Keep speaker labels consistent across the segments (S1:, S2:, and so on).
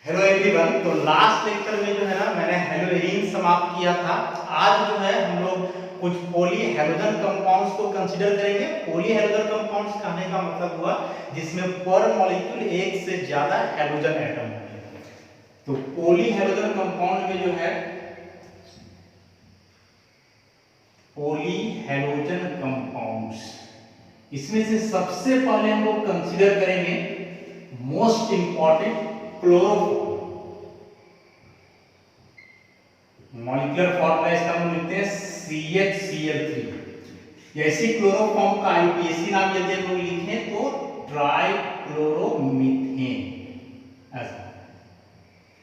S1: Hello everyone. तो last lecture में जो है ना मैंने हेलोइरीन समाप्त किया था। आज जो है हम लोग कुछ पॉली हैलोजन कंपाउंड्स को कंसीडर करेंगे। पॉली हैलोजन कंपाउंड्स कहने का मतलब हुआ जिसमें पर मॉलिक्यूल एक से ज्यादा हैलोजन एटम होंगे। तो पॉली हैलोजन कंपाउंड में जो है पॉली हैलोजन कंपाउंड्स, इसमें से सबसे पहले हम लोग कंसीडर करेंगे most important chloroform. Molecular formula इसका हम लिखते हैं CHCl3। ऐसी क्लोरोफॉर्म का आईयूपीएसी नाम यदि हम लोग लिखें तो ट्राइक्लोरोमीथेन। ऐसा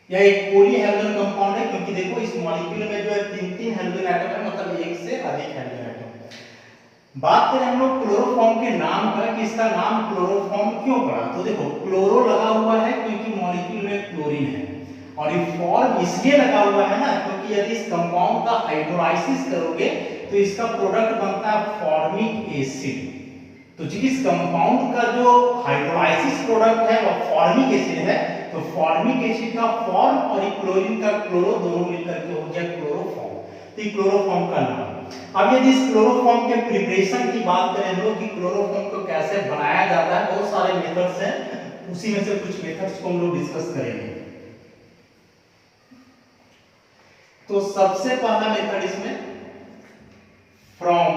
S1: यह एक पॉली हैलोजन कंपाउंड है क्योंकि देखो इस मॉलिक्यूल में जो है तीन हैलोजन एटम है, मतलब एक से अधिक हैलोजन एटम। बात करें हम लोग क्लोरोफॉर्म के नाम का कि इसका नाम क्लोरोफॉर्म क्यों पड़ा, तो देखो क्लोरो लगा हुआ है क्योंकि मॉलिक्यूल में क्लोरीन है, और ये फॉर्म इसलिए लगा हुआ है ना क्योंकि यदि इस कंपाउंड का हाइड्रोलाइसिस करोगे तो इसका प्रोडक्ट बनता है फॉर्मिक एसिड। तो जिस कंपाउंड का जो हाइड्रोलाइसिस प्रोडक्ट है वो फॉर्मिक एसिड है, तो फॉर्मिक एसिड का फॉर्म और क्लोरीन का क्लोरो दोनों मिलकर के हो गया क्लोरोफॉर्म। तो ये क्लोरोफॉर्म का नाम। अब यदि इस क्लोरोफॉर्म के प्रिपरेशन की बात करें हम लोग कि क्लोरोफॉर्म को कैसे बनाया जाता है, बहुत सारे मेथड्स हैं, उसी में से कुछ मेथड्स को हम लोग डिस्कस करेंगे। तो सबसे पहला मेथड इसमें from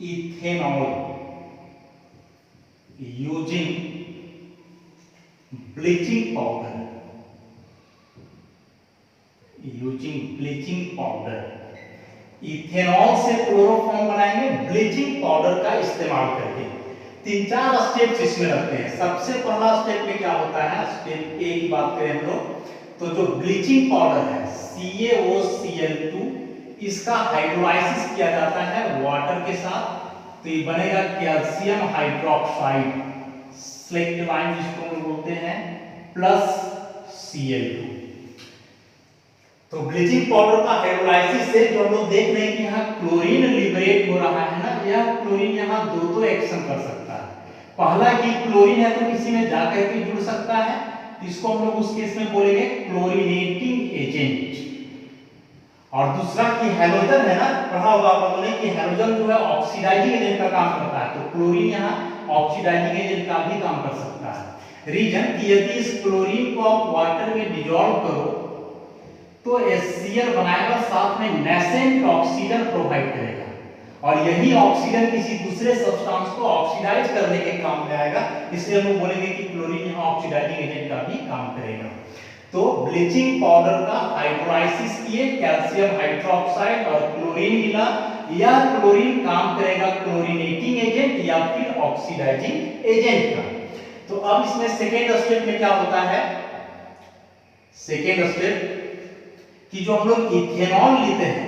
S1: ethanol using bleaching powder, ethanol से क्लोरोफॉर्म बनाएंगे ब्लीचिंग पाउडर का इस्तेमाल करके। तीन चार स्टेप्स इसमें रखते हैं। सबसे पहला स्टेप में क्या होता है, स्टेप ए की बात करें हम लोग तो जो ब्लीचिंग पाउडर है CaOCl2, इसका हाइड्रोलाइसिस किया जाता है वाटर के साथ, तो ये बनेगा कैल्शियम हाइड्रोक्साइड, सेलेक्टिव आयन जिसको हम बोलते हैं, प्लस Cl2। तो ब्लीचिंग पाउडर का हाइड्रोलाइसिस से जो हम लोग देख रहे हैं कि यहाँ क्लोरीन लिबरेट हो रहा है ना, यह क्लोरीन यहाँ दो एक्शन कर सकता है। पहला कि क्लोरीन है तो किसी में जाकर के जुड़ सकता है, इसको हम लोग उस केस में बोलेंगे क्लोरीनेटिंग एजेंट। और दूसरा कि हैलोजन है ना, पढ़ा होगा आप लोगों ने कि हैलोजन जो है ऑक्सीडाइजिंग एजेंट का काम करता है, तो क्लोरीन यहाँ ऑक्सीडाइजिंग एजेंट का भी काम कर सकता है। रीजन कि यदि इस क्लोरीन को आप वाटर में डिसॉल्व करो तो HCl बनाएगा, साथ में नेसेंट ऑक्सीजन प्रोवाइड करेगा, और यही ऑक्सीजन किसी दूसरे सब्सटेंस को ऑक्सीडाइज करने के काम में आएगा, इसलिए हम बोलेंगे कि क्लोरीन यहाँ ऑक्सीडाइजिंग एजेंट का भी काम करेगा। तो ब्लीचिंग पाउडर का हाइड्रोलाइसिस किए, कैल्शियम हाइड्रोक्साइड और क्लोरीन मिला, यह क्लोरीन काम करेगा क्लोरीनेटिंग एजेंट या फिर ऑक्सीडाइजिंग एजेंट का। तो अब इसमें सेकेंड स्टेप में क्या होता है, सेकेंड स्टेप कि जो हम लोग इथेनॉल लेते हैं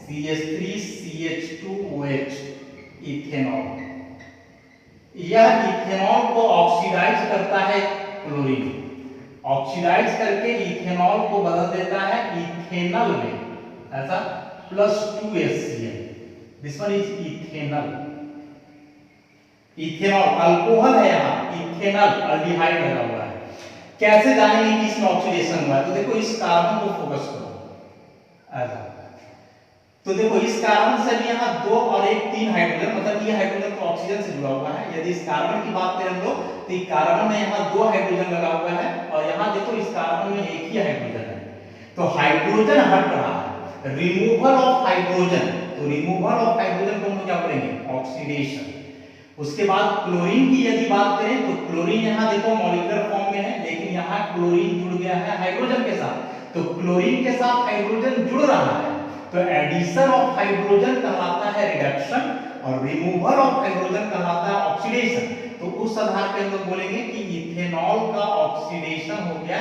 S1: CH3CH2OH इथेनॉल, यह इथेनॉल को ऑक्सीडाइज करता है क्लोरीन, ऑक्सीडाइज करके इथेनॉल को बदल देता है इथेनल में, ऐसा plus 2HCl, this one is ethanal. Ethanol alcohol है, यहाँ इथेनल अल्डिहाइड लगा हुआ है। कैसे जानेंगे कि इसमें ऑक्सीडेशन हुआ है, तो देखो इस कार्बन को फोकस करो, ऐसा। तो देखो इस कार्बन से भी यहाँ 2 और 1 3 हाइड्रोजन, मतलब ये हाइड्रोजन तो ऑक्सीजन से जुड़ा हुआ है। यदि इस कार्बन की बात करें हम लोग तो इस कार्बन में यहाँ 2 हाइड्रोजन लगा हुआ है, और यहाँ देखो इस कार्बन में एक ही हाइड्रोजन है, तो हाइड्रोजन हट रहा है, रिमूवल ऑफ हाइड्रोजन। तो रिमूवल ऑफ हाइड्रोजन को हम क्या करेंगे, ऑक्सीडेशन। उसके बाद क्लोरीन की यदि बात करें तो क्लोरीन यहाँ देखो मॉलिक्यूलर फॉर्म में है, लेकिन यहाँ क्लोरीन जुड़ गया है हाइड्रोजन के साथ, तो क्लोरीन के साथ हाइड्रोजन जुड़ रहा है, तो एडिशन ऑफ हाइड्रोजन कहलाता है रिडक्शन, और रिमूवल ऑफ हाइड्रोजन कहलाता है ऑक्सीडेशन। तो उस आधार पे हम लोग बोलेंगे कि इथेनॉल का ऑक्सीडेशन हो गया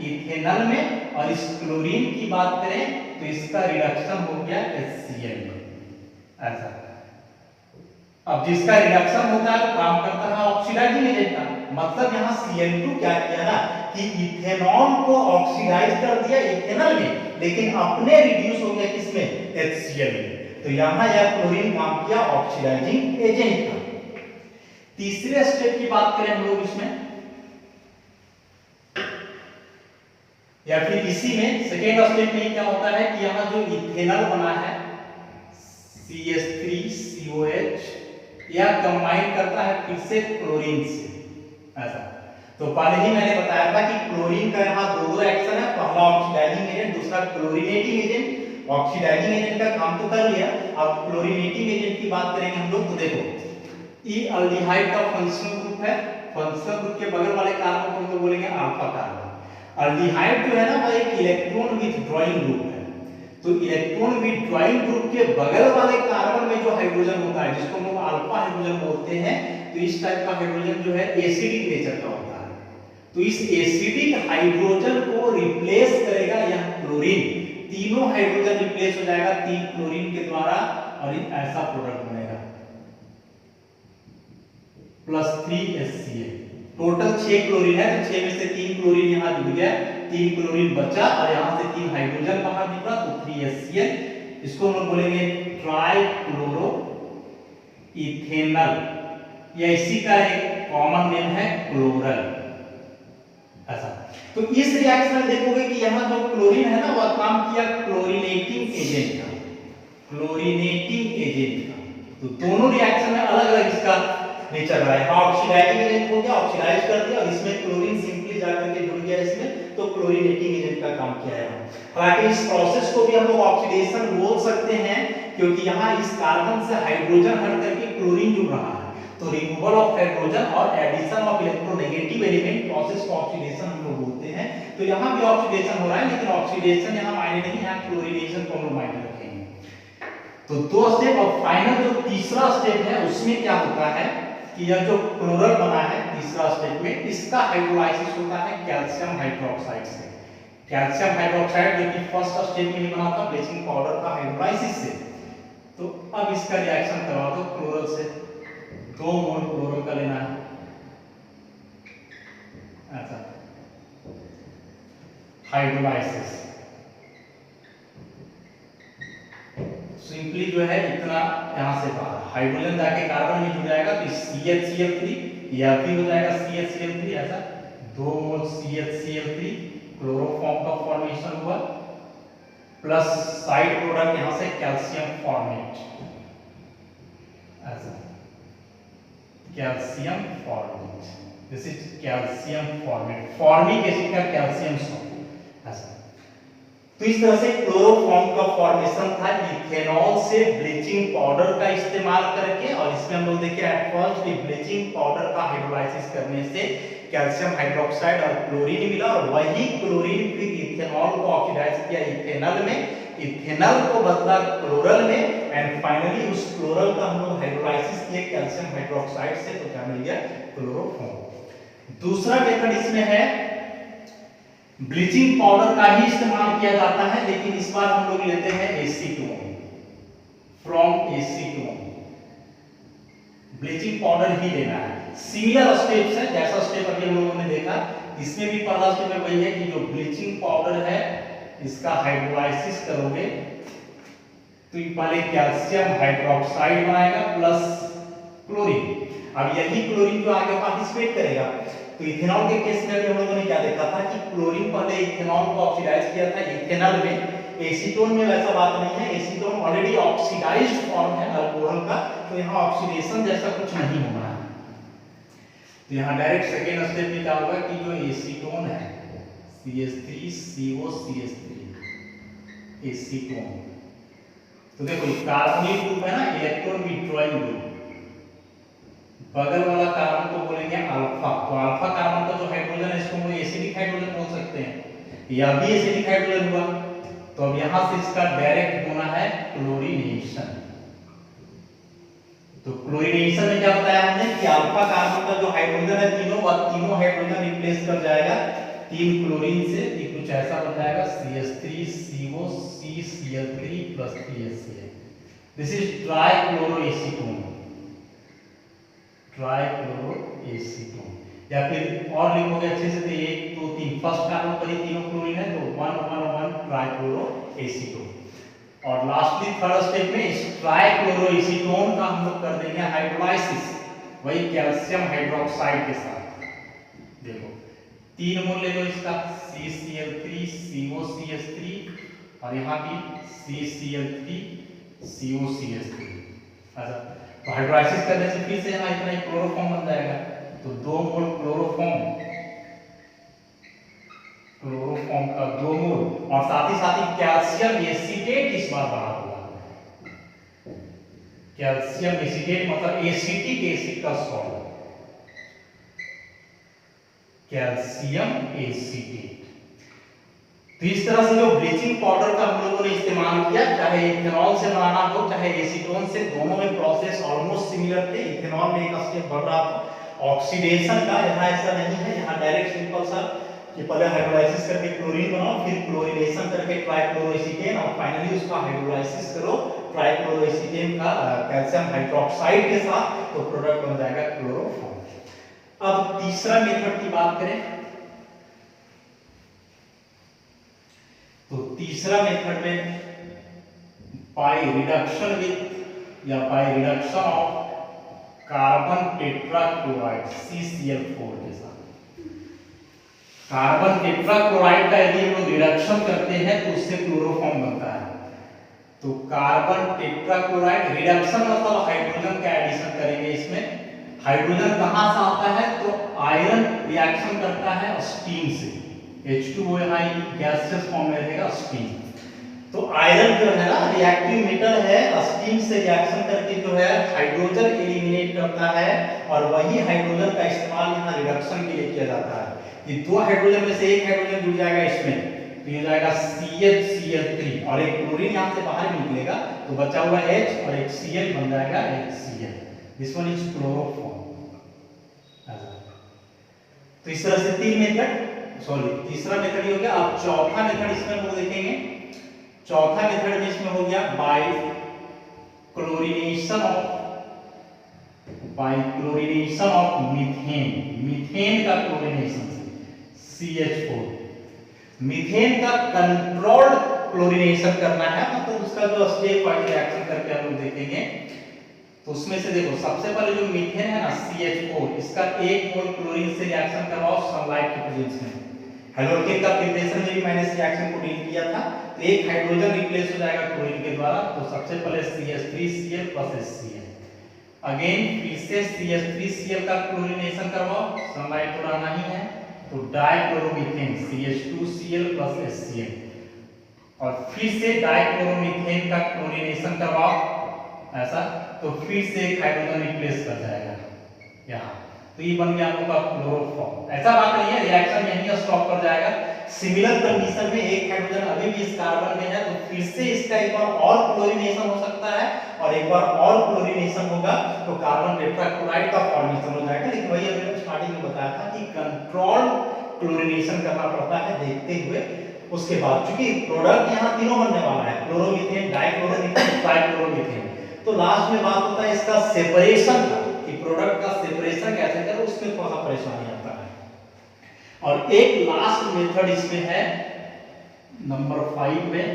S1: इथेनल में, और इस क्लोरीन की बात करें तो इसका रिडक्शन हो गया HCl में, ऐसा। अब जिसका रिडक्शन होता है काम करता है ऑक्सीडाइजिंग एजेंट का, मतलब यहाँ Cl2 क्या किया ना कि इथेनॉल को ऑक्सीडाइज कर दिया इथेनल में, लेकिन अपने रिड्यूस हो गया किसमें, HCl में। तो यहाँ यह क्लोरीन काम किया ऑक्सीडाइजिंग एजेंट का। तीसरे स्टेप की बात करें हम लोग इसमें या फिर इसी में सेकेंड स्टेप में क्या होता है कि यहाँ जो इथेनॉल बना है CH3COH यह कंबाइन करता है फिर से क्लोरीन से, ऐसा। तो पहले ही मैंने बताया था कि क्लोरीन का यहाँ दो एक्शन है, पहला ऑक्सीडाइजिंग एजेंट, दूसरा क्लोरीनेटिंग एजेंट। ऑक्सीडाइजिंग एजेंट का काम तो कर लिया, अब क्लोरीनेटिंग एजेंट की बात करेंगे हम लोग। तो देखो ई अल्डिहाइड का फंक्शनल ग्रुप है, फंक्शनल ग्रुप के बगल वाले कार्बन को हम लोग बोलेंगे अल्फा कार्बन। अल्डिहाइड जो है ना वह एक इलेक्ट्रॉन विथड्रॉइंग ग्रुप है, तो इलेक्ट्रॉन विथड्रॉइंग ग्रुप के बगल वाले कार्बन में जो हाइड्रोजन होता है जिसको हम लोग अल्फा हाइड्रोजन बोलते हैं, तो इस टाइप का हाइड्रोजन जो है एसिडिक नेचर का होता है। तो इस एसिडिक हाइड्रोजन को रिप्लेस करेगा यह क्लोरीन, तीनों हाइड्रोजन रिप्लेस हो जाएगा 3 क्लोरीन के द्वारा और ऐसा प्रोडक्ट बनेगा +3HCl। टोटल 6 क्लोरीन है, तो 6 में से 3 क्लोरीन यहाँ जुड़ गया, 3 क्लोरीन बचा और यहाँ से 3 हाइड्रोजन बाहर निकला, तो 3HCl। इसको हम लोग बोलेंगे ट्राइक्लोरो इथेनॉल, या इसी का एक कॉमन नेम है क्लोरल, ऐसा। तो इस रिएक्शन में देखोगे कि यहाँ जो क्लोरीन है ना वह काम किया क्लोरीनेटिंग एजेंट का, क्लोरीनेटिंग एजेंट का। तो दोनों रिएक्शन में अलग अलग इसका नेचर रहा है। ऑक्सीडाइजिंग एजेंट हो गया, ऑक्सीडाइज कर दिया, और इसमें क्लोरीन सिंपली जाकर के जुड़ गया इसमें, तो क्लोरीनेटिंग एजेंट का काम किया है। हालांकि इस प्रोसेस को भी हम लोग ऑक्सीडेशन बोल सकते हैं, क्योंकि यहाँ इस कार्बन से हाइड्रोजन हट करके क्लोरीन जुड़ रहा है, तो रिमूवल ऑफ हाइड्रोजन और addition of electronegative element process को ऑक्सीडेशन हम लोग बोलते हैं। तो यहाँ भी ऑक्सीडेशन हो रहा है, लेकिन ऑक्सीडेशन यहाँ मायने नहीं, यहाँ क्लोरीनेशन को हम लोग मायने रखेंगे। तो दो स्टेप, और फाइनल जो तीसरा स्टेप है उसमें क्या होता है कि यह जो क्लोरल बना है तीसरा स्टेप में, इसका हाइड्रोलाइसिस होता है कैल्शियम हाइड्रोक्साइड से। कैल्शियम हाइड्रोक्साइड जो कि फर्स्ट स्टेप में ही बना था ब्लीचिंग पाउडर का हाइड्रोलाइसिस से। तो अब इसका रिएक्शन करवा दो क्लोरल से, 2 मोल क्लोरल का लेना है, ऐसा। हाइड्रोलाइसिस सिंपली जो है इतना यहाँ से बाहर हाइड्रोजन जाके कार्बन में जुड़ जाएगा, तो CHCl3 यह भी हो जाएगा CHCl3, ऐसा 2 मोल CHCl3 क्लोरोफॉर्म का फॉर्मेशन हुआ, प्लस साइड प्रोडक्ट यहाँ से कैल्शियम फॉर्मेट, ऐसा calcium formate, this is calcium formate, formic acid का कैल्शियम सॉल्ट, ऐसा। तो इस तरह से क्लोरोफॉर्म का फॉर्मेशन था इथेनॉल से ब्लीचिंग पाउडर का इस्तेमाल करके, और इसमें हम लोग देखिए एट फर्स्ट ब्लीचिंग पाउडर का हाइड्रोलाइसिस करने से कैल्शियम हाइड्रोक्साइड और क्लोरीन मिला, और वही क्लोरीन फिर इथेनॉल को ऑक्सीडाइज किया इथेनॉल में, इथेनॉल को बदला क्लोरल में, एंड फाइनली उस क्लोरल का हम लोग हाइड्रोलाइसिस किए कैल्शियम हाइड्रोक्साइड से, तो क्या मिल गया क्लोरोफॉर्म। दूसरा मेथड इसमें है ब्लीचिंग पाउडर का ही इस्तेमाल किया जाता है, लेकिन इस बार हम लोग लेते हैं acetone, from acetone, bleaching powder ही लेना है। सिमिलर स्टेप्स है जैसा स्टेप अभी हम लोगों ने देखा, इसमें भी पहला स्टेप वही है कि जो ब्लीचिंग पाउडर है इसका हाइड्रोलाइसिस करोगे तो ये पहले कैल्शियम हाइड्रोक्साइड बनाएगा प्लस क्लोरीन। अब यही क्लोरीन जो आगे पार्टिसिपेट करेगा, तो इथेनॉल के केस में भी हम लोगों ने क्या देखा था कि क्लोरीन पहले इथेनॉल को ऑक्सीडाइज किया था इथेनॉल में, एसीटोन में वैसा बात नहीं है, एसीटोन ऑलरेडी ऑक्सीडाइज्ड फॉर्म है अल्कोहल का, तो यहाँ ऑक्सीडेशन जैसा कुछ नहीं होना है। तो यहाँ डायरेक्ट सेकेंड स्टेप में क्या होगा कि जो एसीटोन है CH3COCH3 एसीटोन, तो देखो कार्बोनिल ग्रुप है ना, इलेक्ट्रॉन विथड्रॉइंग ग्रुप, बगल वाला कार्बन को बोलेंगे अल्फा, तो अल्फा कार्बन का जो हाइड्रोजन है इसको हम एसिडिक हाइड्रोजन बोल सकते हैं, यह भी एसिडिक हाइड्रोजन हुआ। तो अब यहां से इसका डायरेक्ट होना है क्लोरीनेशन। तो क्लोरीनेशन में क्या बताया हमने कि अल्फा कार्बन का जो हाइड्रोजन है तीनों हाइड्रोजन रिप्लेस कर जाएगा 3 क्लोरीन से, ये कुछ ऐसा बताएगा CH3COCCl3 + 3HCl, दिस इज ट्राइक्लोरोएसीटोन, ट्राइक्लोरोएसीटोन। या फिर और लिखोगे अच्छे से तो 1 2 3 फर्स्ट कार्बन पर ही तीनों क्लोरीन है, तो 1 ट्राइक्लोरोएसीटोन। और लास्टली थर्ड स्टेप में इस ट्राइक्लोरोएसीटोन का हम लोग कर देंगे हाइड्रोलाइसिस, वही कैल्शियम हाइड्रोक्साइड के साथ। देखो 3 मोल ले लो इसका CCl3 COCH3 और यहाँ भी CCl3 COCH3। अच्छा, तो हाइड्रोलाइसिस करने से फिर से यहाँ इतना ही क्लोरोफॉर्म बन जाएगा, तो 2 मोल क्लोरोफॉर्म का 2 मोल, और साथ ही कैल्शियम एसीटेट इस बार बाहर होगा। कैल्शियम एसीटेट मतलब एसिटिक एसिड का सॉल्ट, कैल्शियम एसीटेट। तो इस तरह से जो ब्लीचिंग पाउडर का हम लोगों ने इस्तेमाल किया, चाहे इथेनॉल से बनाना हो चाहे एसीटोन से, दोनों में प्रोसेस ऑलमोस्ट सिमिलर थे। इथेनॉल में एक स्टेप बढ़ रहा था ऑक्सीडेशन का, यहाँ ऐसा नहीं है, यहाँ डायरेक्ट सिंपल सा कि पहले हाइड्रोलाइसिस करके क्लोरीन बनाओ, फिर क्लोरीनेशन करके ट्राइक्लोरोएसीटेन, और फाइनली उसका हाइड्रोलाइसिस करो ट्राइक्लोरोएसीटेन का कैल्शियम हाइड्रोक्साइड के साथ, तो प्रोडक्ट बन जाएगा क्लोरोफॉर्म। अब तीसरा मेथड की बात करें, तो तीसरा मेथड में बाय रिडक्शन विथ या by reduction of carbon tetrachloride CCl4 के साथ। कार्बन टेट्राक्लोराइड का यदि हम लोग रिडक्शन करते हैं तो उससे क्लोरोफॉर्म बनता है। तो कार्बन टेट्राक्लोराइड रिडक्शन मतलब हाइड्रोजन का एडिशन करेंगे इसमें। हाइड्रोजन कहां से आता है, तो आयरन रिएक्शन करता है स्टीम से, H2O यहाँ गैसियस फॉर्म में रहेगा स्टीम। तो आयरन जो है ना रिएक्टिव मेटल है, स्टीम से रिएक्शन करके जो है हाइड्रोजन एलिमिनेट करता है, और वही हाइड्रोजन का इस्तेमाल यहाँ रिडक्शन के लिए किया जाता है। ये 2 हाइड्रोजन में से एक हाइड्रोजन जुड़ जाएगा इसमें, तो ये जाएगा CHCl3 और एक क्लोरीन यहाँ से बाहर निकलेगा, तो बचा हुआ H और एक Cl बन जाएगा HCl। This one is chloroform. तो इस तरह से तीसरा मेथड ही हो गया। अब चौथा मेथड इसमें हम लोग देखेंगे। चौथा मेथड में इसमें हो गया बाय क्लोरीनेशन ऑफ मीथेन का क्लोरीनेशन CH4। मीथेन का कंट्रोल्ड क्लोरीनेशन करना है, मतलब उसका जो स्टेप वाइज रिएक्शन करके हम लोग देखेंगे। तो उसमें से देखो, सबसे पहले जो मीथेन है ना CH4, इसका 1 मोल क्लोरीन से रिएक्शन करवाओ सनलाइट के प्रेजेंस में। हेलोजन का प्रिपरेशन में भी मैंने इस रिएक्शन को डील किया था, तो एक हाइड्रोजन रिप्लेस हो जाएगा क्लोरीन के द्वारा, तो सबसे पहले CH3Cl + HCl। अगेन फिर से CH3Cl का क्लोरीनेशन करवाओ, सनलाइट तो रहना ही है, तो डाइक्लोरोमीथेन CH2Cl + HCl, और फिर से डाइक्लोरोमीथेन का क्लोरीनेशन करवाओ ऐसा, तो फिर से एक हाइड्रोजन रिप्लेस कर जाएगा यहाँ, तो ये बन गया हम लोग का क्लोरोफॉर्म। ऐसा बात नहीं है रिएक्शन यहीं स्टॉप कर जाएगा। सिमिलर कंडीशन में एक हाइड्रोजन अभी भी इस कार्बन में है, तो फिर से इसका एक बार और क्लोरीनेशन हो सकता है, और एक बार और क्लोरीनेशन होगा तो कार्बन टेट्राक्लोराइड का फॉर्मेशन हो जाएगा। लेकिन वही हमने स्टार्टिंग में बताया था कि कंट्रोल क्लोरीनेशन करना पड़ता है देखते हुए। उसके बाद चूंकि प्रोडक्ट यहाँ तीनों बनने वाला है, क्लोरोमीथेन, डाइक्लोरोमीथेन, ट्राइक्लोरोमीथेन, तो लास्ट में बात होता है इसका सेपरेशन का, कि प्रोडक्ट का सेपरेशन कैसे करें, उसमें थोड़ा सा परेशानी आता है। और एक लास्ट मेथड इसमें है नंबर 5 में,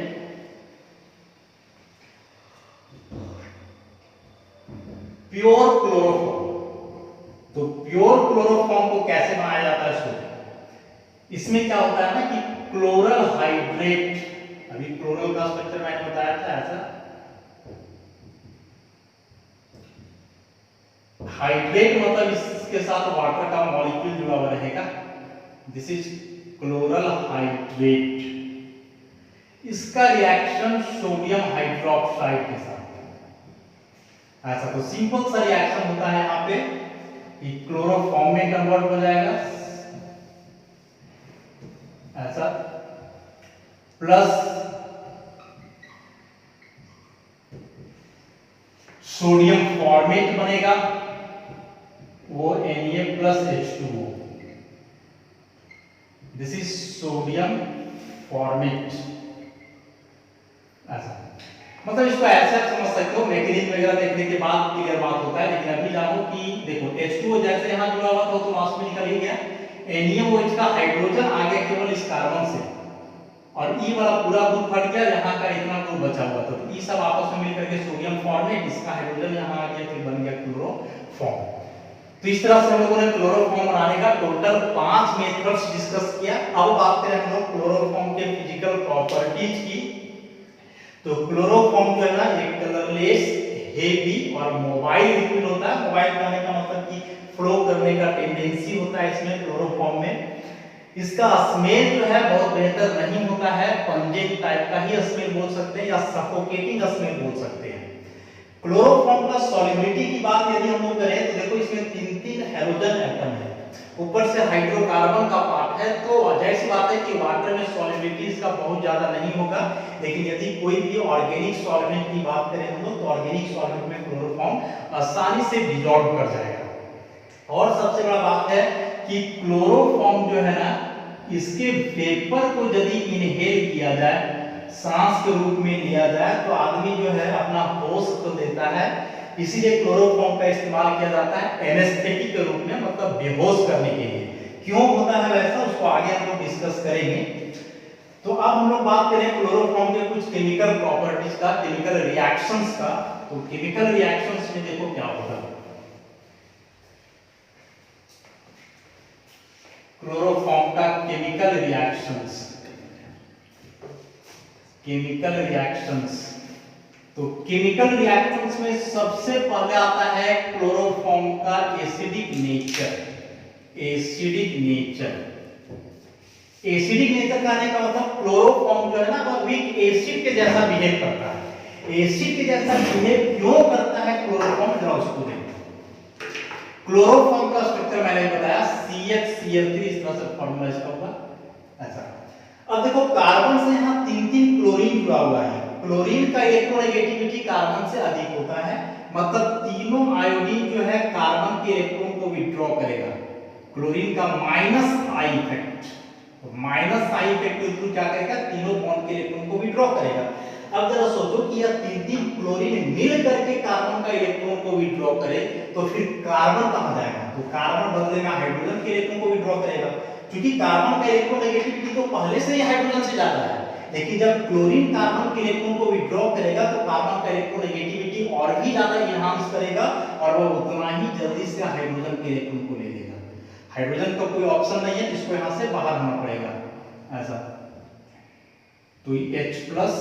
S1: प्योर क्लोरोफॉर्म। तो प्योर क्लोरोफॉर्म को कैसे बनाया जाता है इसको, इसमें क्या होता है ना कि क्लोरल हाइड्रेट, अभी क्लोरल का स्ट्रक्चर मैंने बताया था ऐसा, हाइड्रेट मतलब इसके साथ वाटर का मॉलिक्यूल जुड़ा हुआ रहेगा, दिस इज क्लोरल हाइड्रेट। इसका रिएक्शन सोडियम हाइड्रोक्साइड के साथ ऐसा, तो सिंपल सा रिएक्शन होता है यहाँ पे कि क्लोरोफॉर्म में कन्वर्ट हो जाएगा ऐसा, प्लस सोडियम फॉर्मेट बनेगा, वो Na+H2O, this is sodium format ऐसा। मतलब इसको ऐसे आप समझ सकते हो, मैकेनिज्म वगैरह देखने के बाद क्लियर बात होता है। लेकिन अभी जानो कि देखो H2O जैसे यहाँ जुड़ा हुआ था तो लास्ट में निकल ही गया, NaOH का हाइड्रोजन आ गया केवल इस कार्बन से, और ई वाला पूरा ग्रुप हट गया, यहाँ का इतना ग्रुप बचा हुआ था, तो ये सब आपस में मिलकर के सोडियम फॉर्मेट, इसका हाइड्रोजन यहाँ आ गया, फिर बन गया क्लोरोफॉर्म। तो इस तरह से हम लोगों ने क्लोरोफॉर्म बनाने का टोटल 5 मेथड्स डिस्कस किया। अब बात करें हम लोग क्लोरोफॉर्म के फिजिकल प्रॉपर्टीज की। तो क्लोरोफॉर्म जो है ना एक कलरलेस, हेवी और मोबाइल लिक्विड होता है। मोबाइल कहने का मतलब कि फ्लो करने का टेंडेंसी होता है इसमें क्लोरोफॉर्म में। इसका स्मेल जो है बहुत बेहतर नहीं होता है, पंजेंट टाइप का ही स्मेल बोल सकते हैं या सफोकेटिंग स्मेल बोल सकते हैं। क्लोरोफॉर्म का सॉल्युबिलिटी की बात यदि हम लोग करें तो देखो इसमें 3 हैलोजन एटम है, ऊपर से हाइड्रोकार्बन का पार्ट है। तो जाहिर सी बात है कि वाटर में सॉल्युबिलिटी इसका बहुत ज्यादा नहीं होगा। लेकिन यदि कोई भी ऑर्गेनिक सॉल्वेंट की बात करें हम लोग तो ऑर्गेनिक सॉल्वेंट में क्लोरोफॉर्म आसानी से डिसॉल्व कर जाएगा। और सबसे बड़ा बात है कि क्लोरोफॉर्म जो है ना इसके वेपर को यदि इनहेल किया जाए, सांस के रूप में लिया जाए तो आदमी जो है अपना होश खो देता है। इसीलिए क्लोरोफॉर्म का इस्तेमाल किया जाता है एनेस्थेटिक के रूप में, मतलब बेहोश करने के लिए। क्यों होता है वैसा उसको आगे हम लोग डिस्कस करेंगे। तो अब हम लोग बात करें क्लोरोफॉर्म के कुछ केमिकल प्रॉपर्टीज का, केमिकल रिएक्शंस का। तो केमिकल रिएक्शंस में देखो क्या होगा। क्लोरोफॉर्म का केमिकल रिएक्शंस, केमिकल रिएक्शंस। तो केमिकल रिएक्शंस में सबसे पहले आता है क्लोरोफॉर्म का acidic nature. Acidic nature, acidic nature कहने का मतलब क्लोरोफॉर्म जो है ना वो वीक एसिड के जैसा बिहेव करता है। एसिड के जैसा बिहेव क्यों करता है क्लोरोफॉर्म, जरा उसको देखो। क्लोरोफॉर्म का स्ट्रक्चर मैंने बताया CH Cl3, इस तरह से फॉर्मूला इसका होगा ऐसा। अब देखो कार्बन से यहाँ 3 क्लोरीन जुड़ा हुआ है। क्लोरीन का इलेक्ट्रोनेगेटिविटी कार्बन से अधिक होता है, मतलब तीनों आयोडीन जो है कार्बन के इलेक्ट्रॉन को विथड्रॉ करेगा। क्लोरीन का माइनस आई इफेक्ट, तो माइनस आई इफेक्ट के थ्रू क्या करेगा, तीनों बॉन्ड के इलेक्ट्रॉन को विथड्रॉ करेगा। अब जरा सोचो कि यह 3 क्लोरीन मिल करके कार्बन का इलेक्ट्रॉन को विथड्रॉ करे तो फिर कार्बन कहां जाएगा, तो कार्बन बदले में हाइड्रोजन के इलेक्ट्रॉन को विथड्रॉ करेगा। क्योंकि कार्बन का इलेक्ट्रोनेगेटिविटी तो पहले से ही हाइड्रोजन से ज्यादा है, लेकिन जब क्लोरीन कार्बन के इलेक्ट्रॉन को विथड्रॉ करेगा तो कार्बन का इलेक्ट्रोनेगेटिविटी और भी ज्यादा एनहांस करेगा और वो उतना ही जल्दी से हाइड्रोजन के इलेक्ट्रॉन को ले लेगा। हाइड्रोजन का कोई ऑप्शन नहीं है जिसको यहां से बाहर होना पड़ेगा ऐसा। तो H+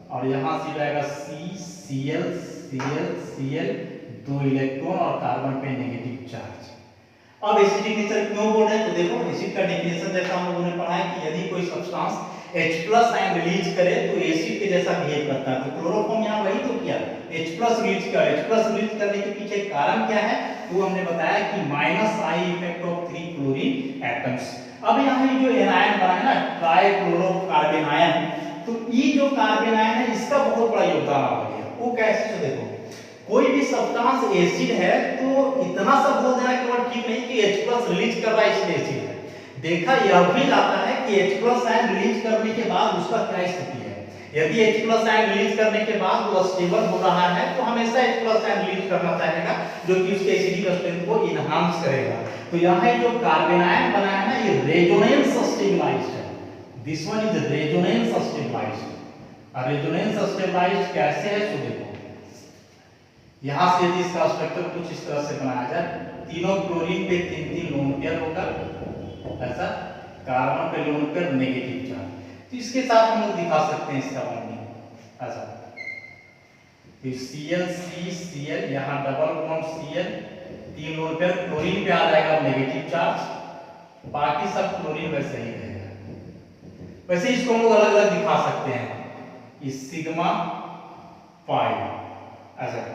S1: और यहां से जाएगा Cl, 2 इलेक्ट्रॉन और कार्बन पे नेगेटिव चार्ज। अब एसिडिक नेचर क्यों बोल रहे हैं, तो देखो एसिड का डेफिनेशन जैसा हम लोगों ने पढ़ा है कि यदि कोई सब्सटेंस H+ आयन रिलीज करे तो एसिड के जैसा बिहेव करता है। तो क्लोरोफॉर्म यहां वही तो किया, H+ रिलीज किया। H+ रिलीज करने के पीछे कारण क्या है, वो हमने बताया कि minus I effect of 3 chlorine atoms. अब यहां ये जो एनायन बना है ना ट्राइक्लोरोकार्बन आयन, तो ये जो कार्बन आयन है इसका बहुत बड़ा योगदान आ गया। वो कैसे, तो देखो कोई भी सब्सटेंस एसिड है तो इतना सब बोल देना केवल ठीक नहीं कि H+ रिलीज कर रहा है इसलिए एसिड है। देखा यह भी जाता है कि H+ आयन रिलीज करने के बाद उसका क्या स्थिति है। यदि H+ आयन रिलीज करने के बाद वो स्टेबल हो रहा है तो हमेशा H+ आयन रिलीज करना चाहेगा, जो कि उसके एसिडिक स्ट्रेंथ को एनहांस करेगा। तो यहाँ जो कार्बन आयन बना है ना ये रेजोनेंस स्टेबलाइज्ड है। This one is resonance stabilized. Resonance stabilized कैसे है, तो देखो यहां से यदि इसका स्ट्रक्चर कुछ इस तरह से बनाया जाए, तीनों क्लोरीन पे 3 लोन पेयर होगा ऐसा, कार्बन पे लोन पेयर नेगेटिव चार्ज। तो इसके साथ हम लोग दिखा सकते हैं इसका बॉन्डिंग ऐसा। तो Cl, यहां double bond Cl, 3 lone pair chlorine पे आ जाएगा नेगेटिव चार्ज, बाकी सब क्लोरीन वैसे ही रहेगा। वैसे इसको हम लोग अलग अलग दिखा सकते हैं, इस सिग्मा पाई ऐसा।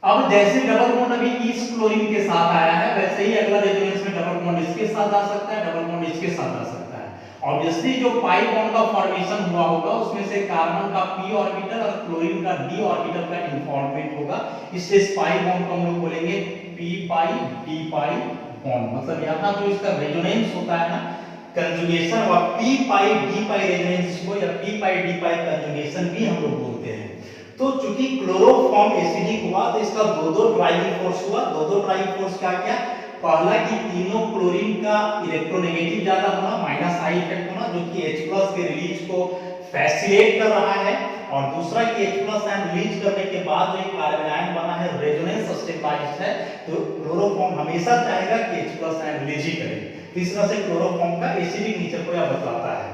S1: अब जैसे डबल बॉन्ड अभी इस क्लोरीन के साथ आया है वैसे ही अगला रेजोनेंस में डबल बॉन्ड इसके साथ आ सकता है, डबल बॉन्ड इसके साथ आ सकता है। ऑब्वियसली जो पाई बॉन्ड का फॉर्मेशन हुआ होगा उसमें से कार्बन का p ऑर्बिटल और क्लोरीन का d ऑर्बिटल का इन्फॉर्मेट होगा, इसलिए इस पाई बॉन्ड को हम लोग बोलेंगे p पाई d पाई बॉन्ड। मतलब यहां जो इसका रेजोनेंस होता है ना कंजुगेशन, और p पाई d पाई रेजोनेंस को या p पाई d पाई कंजुगेशन भी हम लोग बोलते हैं। तो चूंकि क्लोरोफॉर्म एसिडिक हुआ तो इसका दो ड्राइविंग फोर्स हुआ। दो ड्राइविंग फोर्स क्या क्या, पहला कि तीनों क्लोरीन का इलेक्ट्रोनेगेटिव ज्यादा होना, माइनस आई इफेक्ट होना, जो कि H+ के रिलीज को फैसिलिटेट कर रहा है, और दूसरा कि H+ आयन रिलीज करने के बाद जो कार्बन आयन बना है रेजोनेंस स्टेबलाइज्ड है तो क्लोरोफॉर्म हमेशा चाहेगा कि H+ आयन रिलीज करे। तो इस तरह से क्लोरोफॉर्म का एसिडिक नेचर को यह बतलाता है।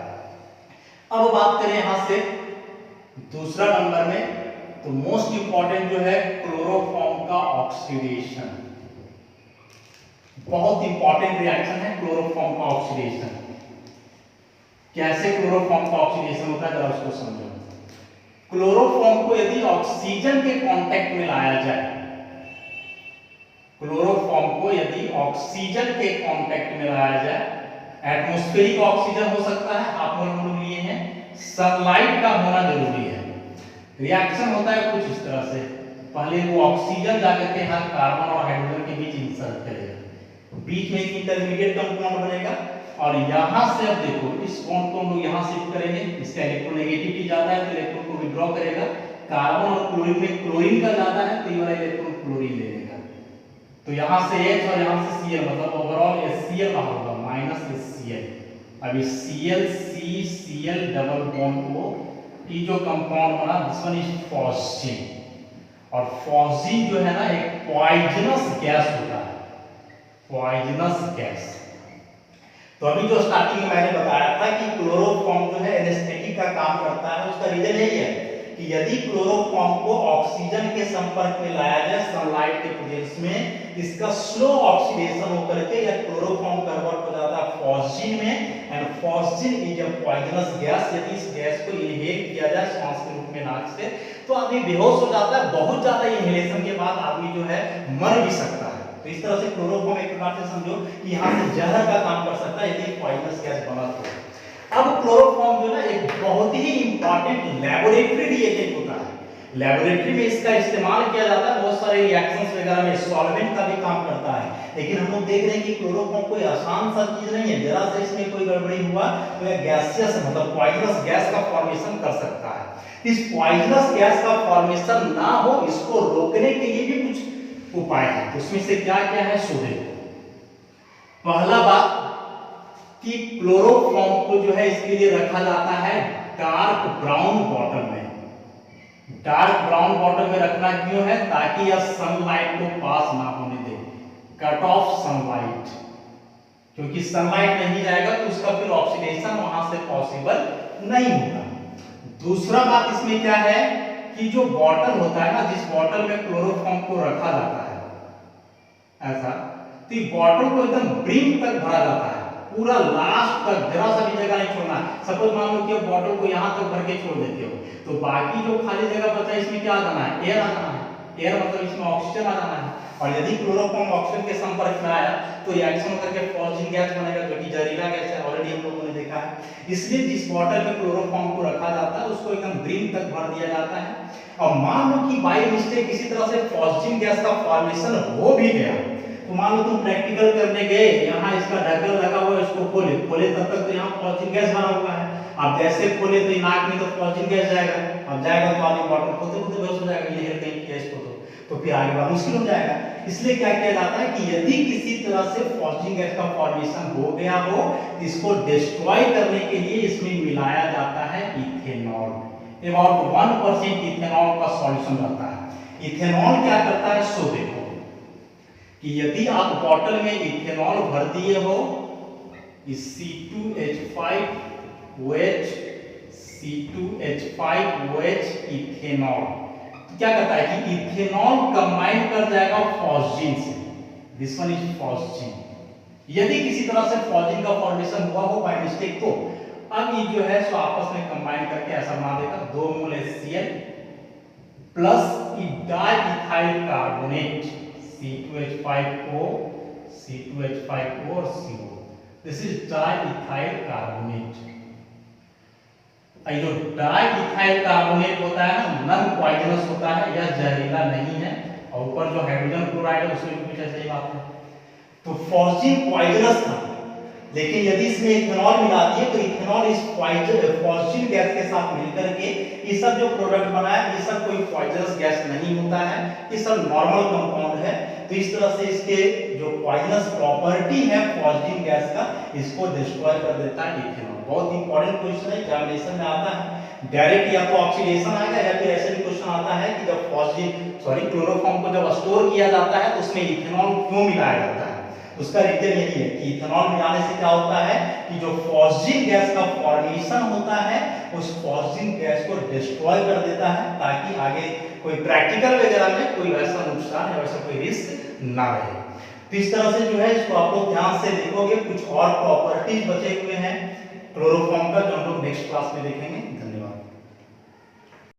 S1: अब बात करें यहां से दूसरा नंबर में, तो मोस्ट इंपॉर्टेंट जो है क्लोरोफॉर्म का ऑक्सीडेशन। बहुत इंपॉर्टेंट रिएक्शन है क्लोरोफॉर्म का ऑक्सीडेशन। कैसे क्लोरोफॉर्म का ऑक्सीडेशन होता है जरा उसको समझो। क्लोरोफॉर्म को यदि ऑक्सीजन के कांटेक्ट में लाया जाए, क्लोरोफॉर्म को यदि ऑक्सीजन के कांटेक्ट में लाया जाए, एटमॉस्फेरिक ऑक्सीजन हो सकता है, आप लोग लिए हैं, सनलाइट का होना जरूरी है। रिएक्शन होता है कुछ इस तरह से, पहले वो ऑक्सीजन जाकर के यहाँ कार्बन और हाइड्रोजन के बीच इंसर्ट करेगा, बीच में एक इंटरमीडिएट कंपाउंड बनेगा और यहाँ से अब देखो इस बॉन्ड को हम लोग यहाँ शिफ्ट करेंगे, इसका इलेक्ट्रोनेगेटिविटी ज्यादा है तो इलेक्ट्रॉन को विड्रॉ करेगा, कार्बन और क्लोरीन में क्लोरीन का ज्यादा है तो ये वाला इलेक्ट्रॉन क्लोरीन ले लेगा, तो यहाँ से H और यहाँ से Cl, मतलब ओवरऑल HCl बाहर होगा माइनस HCl। अब इस Cl CCl double bond O की जो कंपाउंड बना दिस वन इज फॉस्फीन, और फॉस्फीन जो है ना एक पॉइजनस गैस होता है, पॉइजनस गैस। तो अभी जो स्टार्टिंग में मैंने बताया था कि क्लोरोफॉर्म जो है एनेस्थेटिक का काम करता है, उसका रीजन यही है कि यदि क्लोरोफॉर्म को ऑक्सीजन के संपर्क में लाया जाए सनलाइट के प्रेजेंस में, इसका स्लो ऑक्सीडेशन होकर के यह क्लोरोफॉर्म कन्वर्ट हो जाता है फॉस्फीन में, and phosphine is a poisonous gas. यदि इस गैस को इनहेल किया जाए सांस के रूप में नाक से तो आदमी बेहोश हो जाता है, बहुत ज्यादा इनहेलेशन के बाद आदमी जो है मर भी सकता है। तो इस तरह से क्लोरोफॉर्म एक प्रकार से समझो कि यहाँ से जहर का काम कर सकता है यदि पॉइजनस गैस बना तो। अब क्लोरोफॉर्म जो है एक बहुत ही इंपॉर्टेंट लैबोरेटरी रिएजेंट होता है, लैबोरेटरी में इसका इस्तेमाल किया जाता है, बहुत सारे रिएक्शंस वगैरह में सॉल्वेंट का भी काम करता है। लेकिन हम लोग देख रहे हैं कि क्लोरोफॉर्म कोई आसान सा चीज नहीं है, जरा से इसमें कोई गड़बड़ी हुआ तो यह गैसियस मतलब पॉइजनस गैस का फॉर्मेशन कर सकता है। इस पॉइजनस गैस का फॉर्मेशन ना हो इसको रोकने के लिए भी कुछ उपाय है, तो उसमें से क्या क्या है सो देखो। पहला बात कि क्लोरोफॉर्म को जो है इसके लिए रखा जाता है डार्क ब्राउन बॉटल में। डार्क ब्राउन बॉटल में रखना क्यों है? ताकि यह सनलाइट को पास ना होने दे, कट ऑफ सनलाइट, क्योंकि सनलाइट नहीं जाएगा तो उसका फिर ऑक्सीडेशन वहां से पॉसिबल नहीं होगा। दूसरा बात इसमें क्या है कि जो बॉटल होता है ना, जिस बॉटल में क्लोरोफॉर्म को रखा जाता है ऐसा, तो बॉटल को एकदम ब्रिम तक भरा जाता है, पूरा लास्ट तक, जरा सा भी जगह नहीं छोड़ना। सपोज मान लो कि बॉटल को यहाँ तक भर के छोड़ देते हो तो बाकी जो खाली जगह बचा है इसमें क्या आ जाना है? एयर आ जाना है। एयर मतलब इसमें ऑक्सीजन आ जाना है, और यदि क्लोरोफॉर्म ऑक्सीजन के संपर्क में आया तो रिएक्शन करके फॉस्फीन गैस बनेगा जो कि जहरीला गैस है, ऑलरेडी हम लोगों ने देखा है। इसलिए जिस बॉटल में क्लोरोफॉर्म को रखा जाता है उसको एकदम ब्रिम तक भर दिया जाता है। और मान लो कि बाय मिस्टेक किसी तरह से फॉस्फीन गैस का फॉर्मेशन हो भी गया, तो मान लो तुम प्रैक्टिकल करने गए, यहाँ इसका ढक्कन लगा हुआ है, इसको खोले तब तक तो यहाँ फॉस्फीन गैस भरा हुआ है। अब जैसे खोले तो नाक में तो फॉस्फीन गैस जाएगा, अब जाएगा तो आदमी बॉटल खोलते खोलते बेहोश हो जाएगा, ये कहीं गैस को तो फिर आगे बढ़ना मुश्किल हो जाएगा। इसलिए क्या किया जाता है कि यदि किसी तरह से फॉस्फीन गैस का फॉर्मेशन हो गया हो, इसको डिस्ट्रॉय करने के लिए इसमें मिलाया जाता है इथेनॉल। अबाउट 1% इथेनॉल का सॉल्यूशन रहता है। इथेनॉल क्या करता है सो देखो कि यदि आप बॉटल में इथेनॉल भर दिए हो, इस C2H5OH इथेनॉल, तो क्या करता है कि इथेनॉल कंबाइन कर जाएगा फॉस्फीन से, दिस वन इज फॉस्फीन। यदि किसी तरह से फॉस्फीन का फॉर्मेशन हुआ हो बाय मिस्टेक तो अब ये जो है सो आपस में कंबाइन करके ऐसा बना देगा 2 मोल HCl plus diethyl carbonate C2H5O और CO, this is diethyl carbonate. जो डाइइथाइल कार्बोनेट होता है ना, नॉन पॉइजनस होता है, यह जहरीला नहीं है, और ऊपर जो हाइड्रोजन क्लोराइड है उसमें भी कुछ ऐसा ही बात है। तो फॉस्फीन पॉइजनस था, लेकिन यदि इसमें इथेनॉल मिला दिए तो इथेनॉल इस फॉस्फीन गैस के साथ मिलकर के ये सब जो प्रोडक्ट बना है ये सब कोई पॉइजनस गैस नहीं होता है, ये सब नॉर्मल कंपाउंड है। तो इस तरह से इसके जो पॉइजनस प्रॉपर्टी है फॉस्फीन गैस का, इसको डिस्ट्रॉय कर देता है इथेनॉल। बहुत इंपॉर्टेंट क्वेश्चन है, एग्जामिनेशन में आता है। डायरेक्ट या तो ऑक्सीडेशन आएगा या फिर ऐसे भी क्वेश्चन आता है कि जब क्लोरोफॉर्म को जब स्टोर किया जाता है तो उसमें इथेनॉल क्यों मिलाया जाता है। उसका रीजन यही है कि इथेनॉल मिलाने से क्या होता है कि जो फॉस्जिन गैस का फॉर्मेशन होता है उस फॉस्जिन गैस को डिस्ट्रॉय कर देता है, ताकि आगे कोई प्रैक्टिकल वगैरह में कोई वैसा नुकसान या वैसा कोई रिस्क ना रहे। तो इस तरह से जो है इसको आप लोग ध्यान से देखोगे। कुछ और प्रॉपर्टीज बचे हुए हैं क्लोरोफॉर्म का जो हम लोग नेक्स्ट क्लास में देखेंगे।